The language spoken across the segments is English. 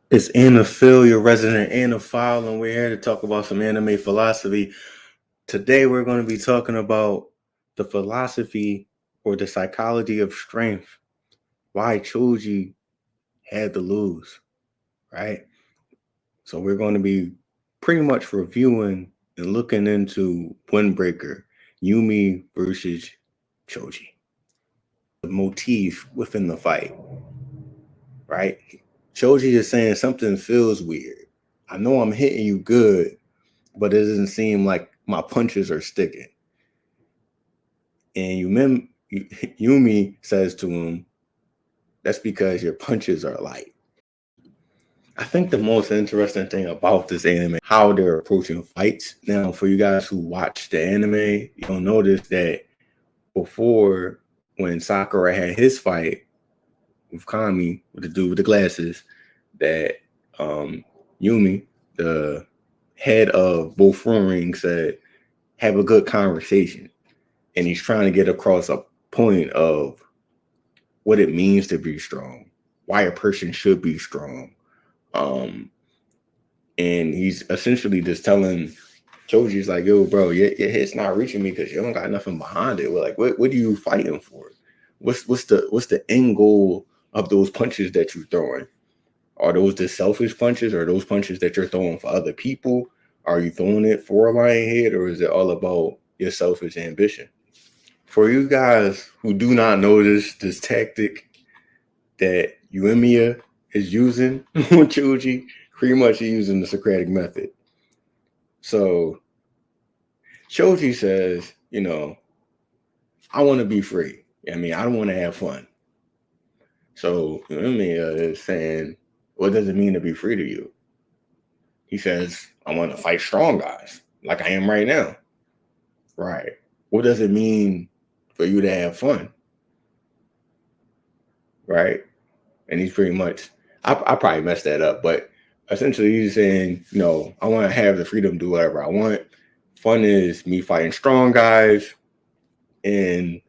It's Anaphil, your resident anaphile, and we're here to talk about some anime philosophy. Today, we're going to be talking about the philosophy or the psychology of strength. Why Choji had to lose, right? So, we're going to be pretty much reviewing and looking into Windbreaker, Yumi versus Choji. The motif within the fight, right? Choji is saying something feels weird. I know I'm hitting you good, but it doesn't seem like my punches are sticking. And Yumi says to him, that's because your punches are light. I think the most interesting thing about this anime, how they're approaching fights. Now, for you guys who watch the anime, you'll notice that before, when Sakura had his fight with Kami, with the dude with the glasses, that Yumi, the head of both front rings, said, have a good conversation. And he's trying to get across a point of what it means to be strong, why a person should be strong. Um, and he's essentially just telling Choji's like, yo, bro, your hit's not reaching me because you don't got nothing behind it. We're like, what are you fighting for? What's the end goal of those punches that you're throwing? Are those the selfish punches? Or those punches that you're throwing for other people? Are you throwing it for a lion head, or is it all about your selfish ambition? For you guys who do not know this tactic that Uemiya is using with Choji, pretty much using the Socratic method. So Choji says, I want to be free. I mean, I don't want to have fun. So Uemiya is saying, what does it mean to be free to you? He says, I want to fight strong guys like I am right now. Right. What does it mean for you to have fun? Right. And he's pretty much, I probably messed that up, but essentially he's saying, I want to have the freedom to do whatever I want. Fun is me fighting strong guys. And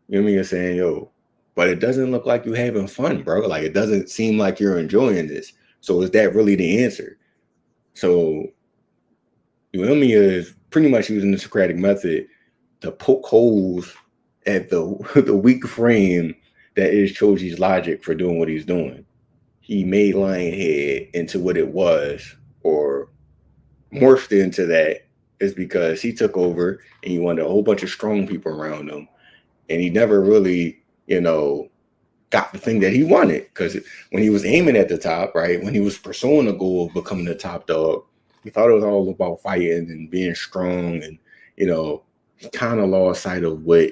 you're saying, yo, but it doesn't look like you're having fun, bro. Like, it doesn't seem like you're enjoying this. So is that really the answer? So Uemiya is pretty much using the Socratic method to poke holes at the the weak frame that is Choji's logic for doing what he's doing. He made Lionhead into what it was, or morphed into that, is because he took over and he wanted a whole bunch of strong people around him, and he never really, got the thing that he wanted. Because when he was aiming at the top, right, when he was pursuing the goal of becoming the top dog, he thought it was all about fighting and being strong, and he kind of lost sight of what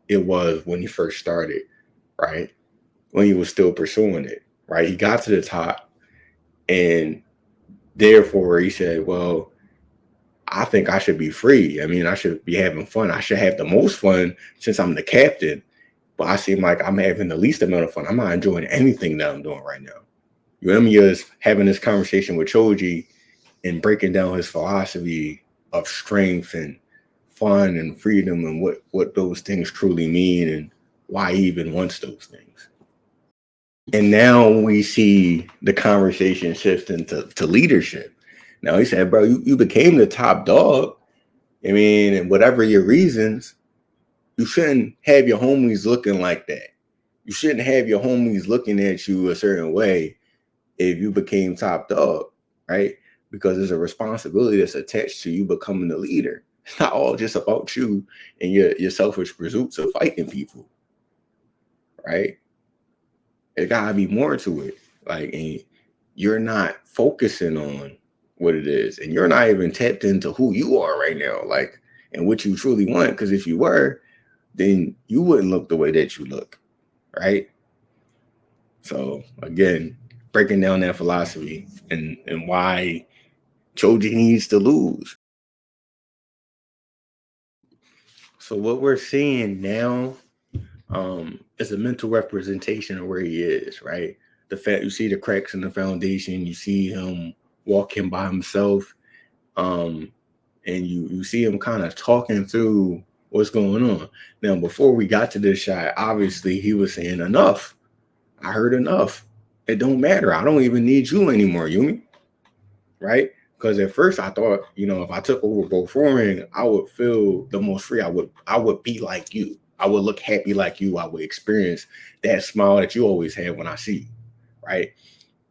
it was when he first started, right? When he was still pursuing it, right? He got to the top, and therefore he said, well, I think I should be free. I mean, I should be having fun. I should have the most fun since I'm the captain, but I seem like I'm having the least amount of fun. I'm not enjoying anything that I'm doing right now. Uemiya is having this conversation with Choji and breaking down his philosophy of strength and fun and freedom, and what those things truly mean, and why he even wants those things. And now we see the conversation shift into leadership. Now he said, bro, you became the top dog. I mean, and whatever your reasons, you shouldn't have your homies looking like that. You shouldn't have your homies looking at you a certain way if you became top dog, right? Because there's a responsibility that's attached to you becoming the leader. It's not all just about you and your selfish pursuits of fighting people, right? There gotta be more to it. Like, and you're not focusing on what it is, and you're not even tapped into who you are right now, like, and what you truly want. Because if you were, then you wouldn't look the way that you look, right? So again, breaking down that philosophy and why Choji needs to lose. So what we're seeing now is a mental representation of where he is, right? The fact you see the cracks in the foundation, you see him walking by himself, um, and you see him kind of talking through what's going on. Now, before we got to this shot, obviously he was saying enough. I heard enough. It don't matter. I don't even need you anymore, Yumi. Right? Because at first I thought, if I took over performing, I would feel the most free. I would be like you. I would look happy like you. I would experience that smile that you always have when I see you. Right?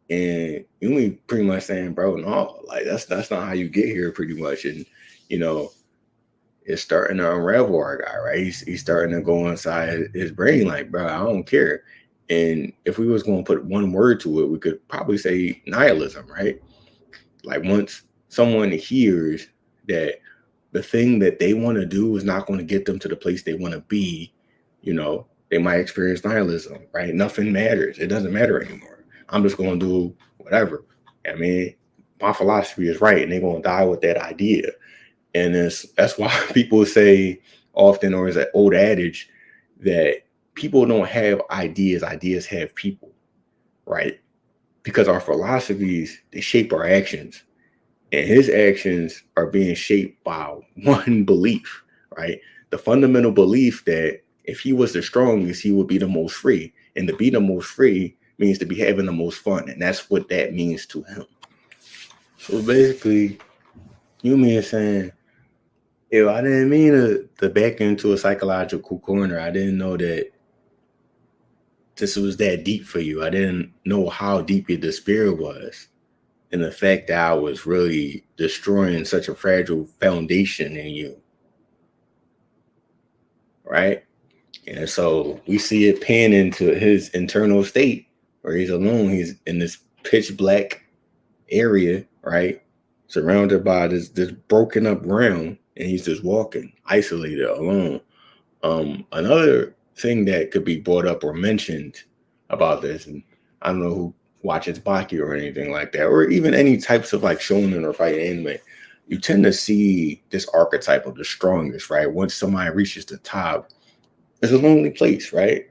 And Yumi pretty much saying, bro, no, like that's not how you get here, pretty much. And you know, it's starting to unravel our guy, right? He's starting to go inside his brain, like, bro, I don't care. And if we was going to put one word to it, we could probably say nihilism, right? Like once someone hears that the thing that they want to do is not going to get them to the place they want to be, they might experience nihilism, right? Nothing matters. It doesn't matter anymore. I'm just going to do whatever. I mean, my philosophy is right, and they're going to die with that idea. And that's why people say often, or is an old adage, that people don't have ideas, ideas have people, right? Because our philosophies, they shape our actions. And his actions are being shaped by one belief, right? The fundamental belief that if he was the strongest, he would be the most free. And to be the most free means to be having the most fun. And that's what that means to him. So basically, Yumi is saying, yo, I didn't mean to back into a psychological corner. I didn't know that this was that deep for you. I didn't know how deep your despair was. And the fact that I was really destroying such a fragile foundation in you, right? And so we see it pan into his internal state where he's alone. He's in this pitch black area, right? Surrounded by this broken up ground, and he's just walking, isolated, alone. Another thing that could be brought up or mentioned about this, and I don't know who watches Baki or anything like that, or even any types of like shonen or fighting anime, you tend to see this archetype of the strongest, right? Once somebody reaches the top, it's a lonely place, right?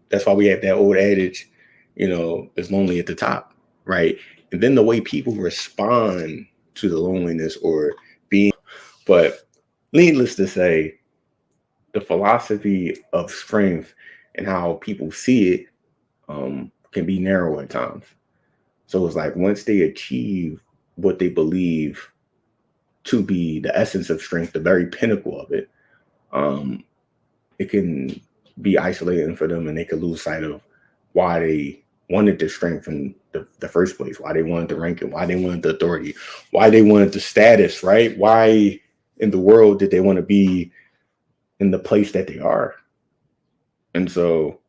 That's why we have that old adage, it's lonely at the top, right? And then the way people respond to the loneliness or being, but needless to say, the philosophy of strength and how people see it can be narrow at times. So it's like once they achieve what they believe to be the essence of strength, the very pinnacle of it, um, it can be isolating for them, and they could lose sight of why they wanted the strength in the first place, why they wanted the ranking, why they wanted the authority, why they wanted the status, right? Why in the world did they want to be in the place that they are? And so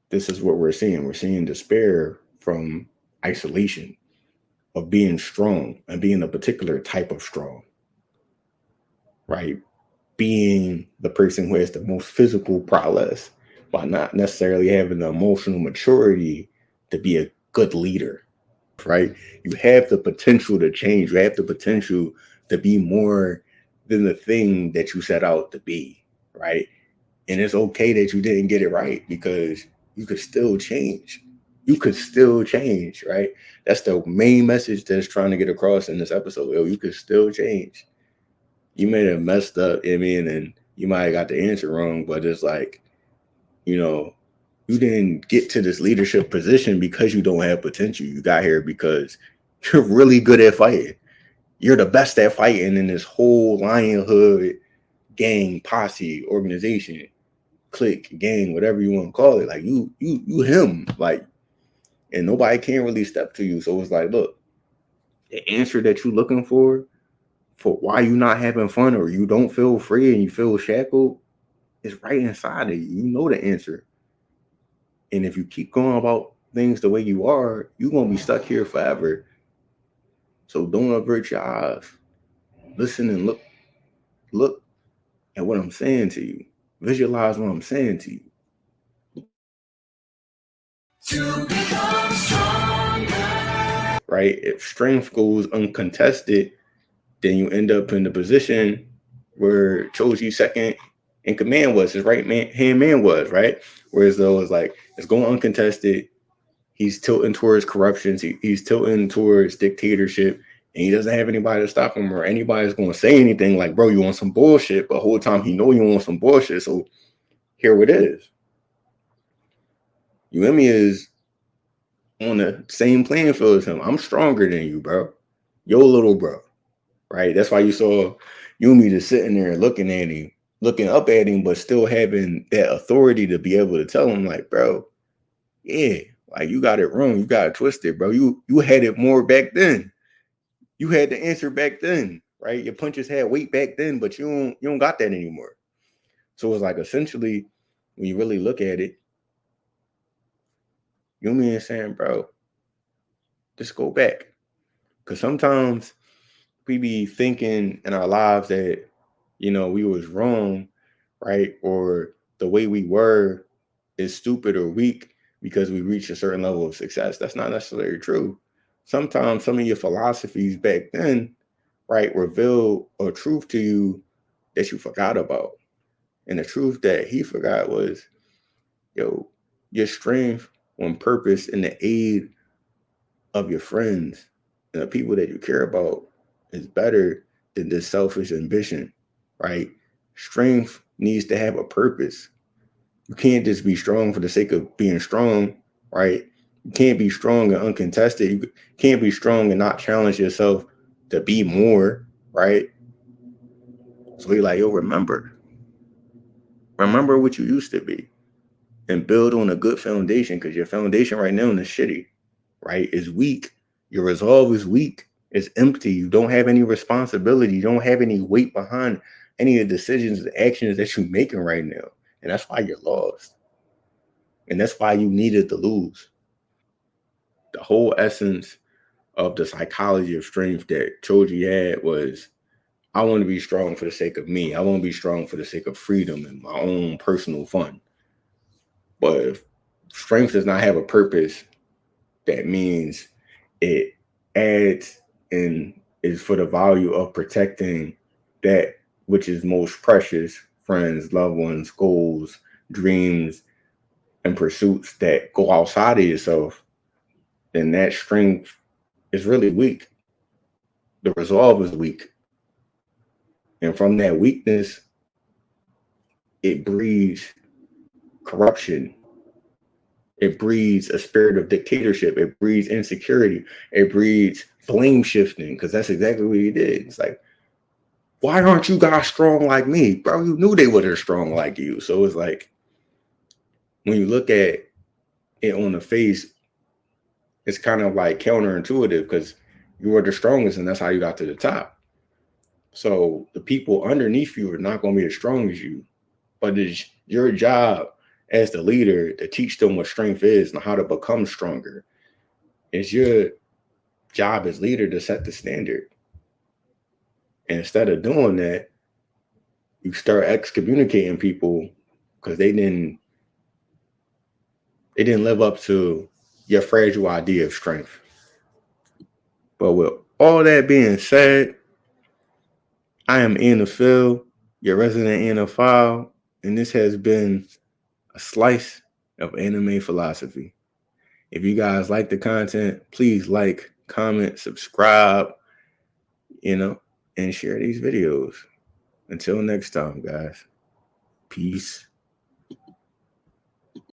this is what we're seeing. We're seeing despair from isolation of being strong and being a particular type of strong, right? Being the person who has the most physical prowess, but not necessarily having the emotional maturity to be a good leader, right? You have the potential to change. You have the potential to be more than the thing that you set out to be, right? And it's okay that you didn't get it right, because you could still change. You could still change, right? That's the main message that's trying to get across in this episode. Yo, you could still change. You may have messed up, and you might have got the answer wrong, but it's like, you know, you didn't get to this leadership position because you don't have potential. You got here because you're really good at fighting. You're the best at fighting in this whole Lionhood gang, posse, organization, clique, gang, whatever you want to call it. Like you him. Like, and nobody can really step to you. So it's like, look, the answer that you're looking for why you not having fun or you don't feel free and you feel shackled is right inside of you. You know the answer. And if you keep going about things the way you are, you're gonna be stuck here forever. So don't avert your eyes. Listen and look at what I'm saying to you. Visualize what I'm saying to you. To become stronger. Right? If strength goes uncontested, then you end up in the position where Choji second in command was, his hand man was, right? Whereas though it's like it's going uncontested, he's tilting towards corruption, he's tilting towards dictatorship, and he doesn't have anybody to stop him, or anybody's going to say anything like, bro, you want some bullshit, but the whole time he know you want some bullshit. So here it is. Uemi is on the same playing field as him. I'm stronger than you, bro. Your little bro, right? That's why you saw Yumi just sitting there looking at him, looking up at him, but still having that authority to be able to tell him, like, bro, yeah, like you got it wrong, you got it twisted, bro. You had it more back then. You had the answer back then, right? Your punches had weight back then, but you don't got that anymore. So it's like essentially, when you really look at it, Yumi is saying, bro, just go back. Because sometimes we be thinking in our lives that, we was wrong, right? Or the way we were is stupid or weak because we reached a certain level of success. That's not necessarily true. Sometimes some of your philosophies back then, right, reveal a truth to you that you forgot about. And the truth that he forgot was, your strength on purpose in the aid of your friends and the people that you care about is better than this selfish ambition, right? Strength needs to have a purpose. You can't just be strong for the sake of being strong, right? You can't be strong and uncontested. You can't be strong and not challenge yourself to be more, right? So you're like, remember what you used to be and build on a good foundation, because your foundation right now is shitty, right? Is weak. Your resolve is weak. It's empty. You don't have any responsibility. You don't have any weight behind any of the decisions and actions that you're making right now. And that's why you're lost. And that's why you needed to lose. The whole essence of the psychology of strength that Choji had was, I want to be strong for the sake of me. I want to be strong for the sake of freedom and my own personal fun. But if strength does not have a purpose, that means it adds and is for the value of protecting that which is most precious: friends, loved ones, goals, dreams, and pursuits that go outside of yourself, then that strength is really weak. The resolve is weak. And from that weakness, it breeds corruption. It breeds a spirit of dictatorship. It breeds insecurity. It breeds blame shifting, because that's exactly what he did. It's like, why aren't you guys strong like me? Bro, you knew they weren't strong like you. So it's like, when you look at it on the face, it's kind of like counterintuitive, because you were the strongest and that's how you got to the top. So the people underneath you are not going to be as strong as you, but it's your job as the leader to teach them what strength is and how to become stronger. It's your job as leader to set the standard. And instead of doing that, you start excommunicating people because they didn't live up to your fragile idea of strength. But with all that being said, I am Anna Phil, your resident Anophile, and this has been a slice of anime philosophy. If you guys like the content, please like, comment, subscribe, and share these videos. Until next time, guys. Peace.